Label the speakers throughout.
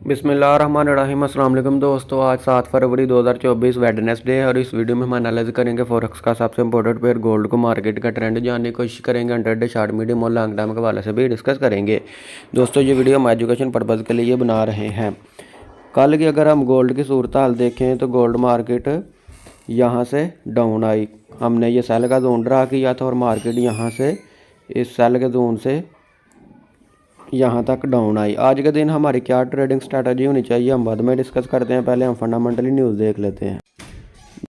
Speaker 1: बिस्मिल्लाहिर्रहमानिर्रहीम। अस्सलाम वालेकुम दोस्तों, आज 7 फरवरी 2024 वेडनेसडे है और इस वीडियो में हम एनालाइज करेंगे फॉरेक्स का सबसे इंपॉर्टेंट पेयर गोल्ड को, मार्केट का ट्रेंड जानने की कोशिश करेंगे। इंट्राडे, शॉर्ट, मीडियम और लॉन्ग टर्म के हवाले से भी डिस्कस करेंगे। दोस्तों ये वीडियो हम एजुकेशन पर्पज़ के लिए बना रहे हैं। कल की अगर हम गोल्ड की सूरत हाल देखें तो गोल्ड मार्केट यहाँ से डाउन आई। हमने ये सेल का जोन ड्रा किया था और मार्केट यहाँ से इस सेल के जोन से यहाँ तक डाउन आई। आज के दिन हमारी क्या ट्रेडिंग स्ट्रैटेजी होनी चाहिए हम बाद में डिस्कस करते हैं। पहले हम फंडामेंटली न्यूज़ देख लेते हैं।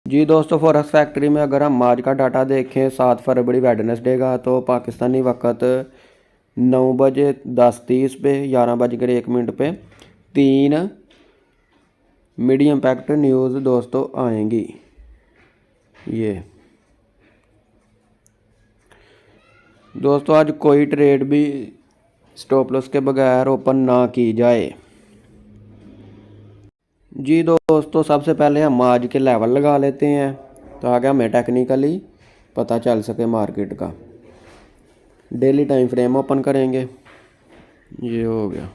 Speaker 1: जी दोस्तों, फॉरेक्स फैक्ट्री में अगर हम आज का डाटा देखें 7 फरवरी वेडनेसडे का, तो पाकिस्तानी वक्त 9:10:30 पे 11:01 पे 3 मीडियम इम्पैक्ट न्यूज़ दोस्तों आएंगी। ये दोस्तों आज कोई ट्रेड भी स्टॉप लॉस के बगैर ओपन ना की जाए। जी दोस्तों, सबसे पहले हम आज के लेवल लगा लेते हैं ताकि हमें टेक्निकली पता चल सके मार्केट का। डेली टाइम फ्रेम ओपन करेंगे। ये हो गया।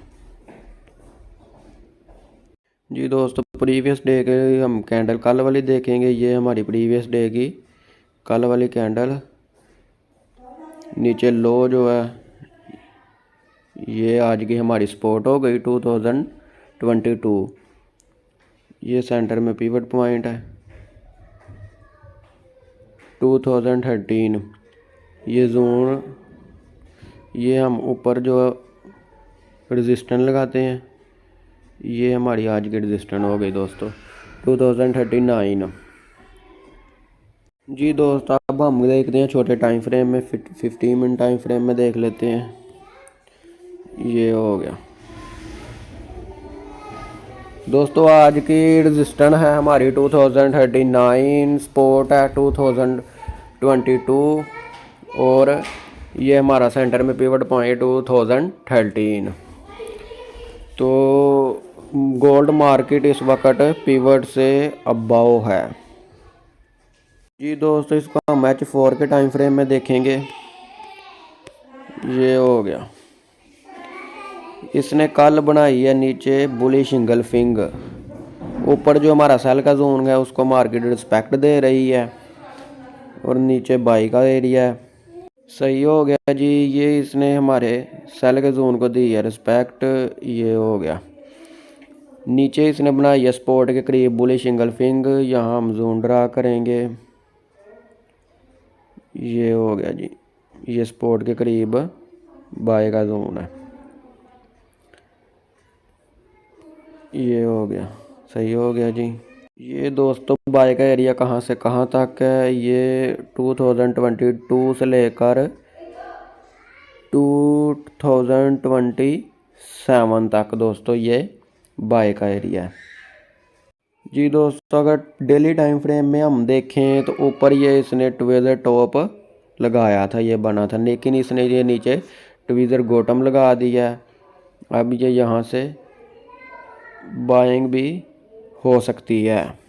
Speaker 1: जी दोस्तों, प्रीवियस डे के हम कैंडल कल वाली देखेंगे। ये हमारी प्रीवियस डे की कल वाली कैंडल। नीचे लो जो है ये आज की हमारी स्पॉट हो गई 2022। ये सेंटर में पिवट पॉइंट है 2013। ये जोन, ये हम ऊपर जो रेजिस्टेंस लगाते हैं, ये हमारी आज की रेजिस्टेंस हो गई दोस्तों 2039। जी दोस्तों, अब हम देखते हैं छोटे टाइम फ्रेम में, 15 मिनट टाइम फ्रेम में देख लेते हैं। ये हो गया दोस्तों। आज की रेजिस्टेंस है हमारी 2039, स्पॉट है 2022 और ये हमारा सेंटर में पिवट पॉइंट 2013। तो गोल्ड मार्केट इस वक्त पिवट से अबाव है। जी दोस्तों, इसको हम H4 के टाइम फ्रेम में देखेंगे। ये हो गया। इसने कल बनाई है नीचे बुलिश सिंगल फिंग। ऊपर जो हमारा सेल का जोन है उसको मार्केट रिस्पेक्ट दे रही है और नीचे बाई का एरिया है। सही हो गया जी। ये इसने हमारे सेल के जोन को दी है रिस्पेक्ट। ये हो गया। नीचे इसने बनाई है सपोर्ट के करीब बुलिश सिंगल फिंग। यहाँ हम जोन ड्रा करेंगे। ये हो गया जी। ये सपोर्ट के करीब बाई का जोन है। ये हो गया। सही हो गया जी। ये दोस्तों बाई का एरिया कहाँ से कहाँ तक है? ये 2022 से लेकर 2027 तक दोस्तों ये बाई का एरिया है। जी दोस्तों, अगर डेली टाइम फ्रेम में हम देखें तो ऊपर ये इसने ट्विज़र टॉप लगाया था, ये बना था, लेकिन इसने ये नीचे ट्विज़र बॉटम लगा दिया है। अब ये यहाँ से बाइंग भी हो सकती है।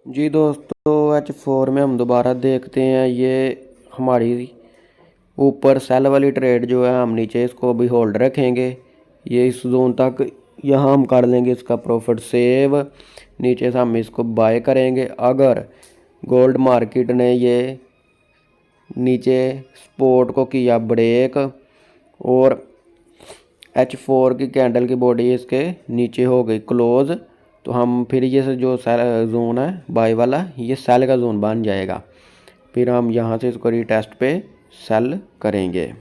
Speaker 1: जी दोस्तों, H4 में हम दोबारा देखते हैं। ये हमारी ऊपर सेल वाली ट्रेड जो है, हम नीचे इसको भी होल्ड रखेंगे। ये इस जोन तक यहाँ हम कर लेंगे इसका प्रॉफिट सेव। नीचे से हम इसको बाय करेंगे। अगर गोल्ड मार्केट ने ये नीचे सपोर्ट को किया ब्रेक और H4 की कैंडल की बॉडी इसके नीचे हो गई क्लोज, तो हम फिर ये जो सेल जोन है बाय वाला, ये सेल का जोन बन जाएगा। फिर हम यहाँ से इसको रीटेस्ट पे सेल करेंगे।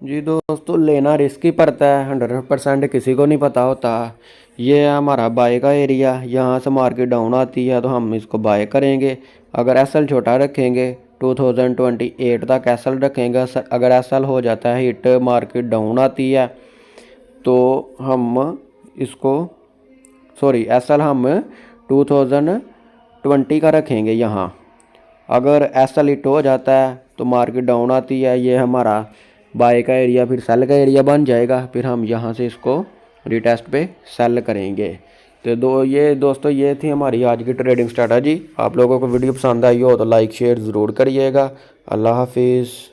Speaker 1: जी दोस्तों, लेना रिस्क ही पड़ता है, 100% किसी को नहीं पता होता। ये है हमारा बाय का एरिया। यहाँ से मार्केट डाउन आती है तो हम इसको बाय करेंगे। अगर एसएल छोटा रखेंगे 2028 तक एसएल रखेंगे। अगर एसएल हो जाता है हिट, मार्केट डाउन आती है तो हम इसको एसएल हम 2020 का रखेंगे यहाँ। अगर एसएल हिट हो जाता है तो मार्केट डाउन आती है, ये हमारा बाय का एरिया फिर सेल का एरिया बन जाएगा। फिर हम यहाँ से इसको रिटेस्ट पे सेल करेंगे। तो ये दोस्तों ये थी हमारी आज की ट्रेडिंग स्ट्रैटेजी। आप लोगों को वीडियो पसंद आई हो तो लाइक शेयर ज़रूर करिएगा। अल्लाह हाफिज़।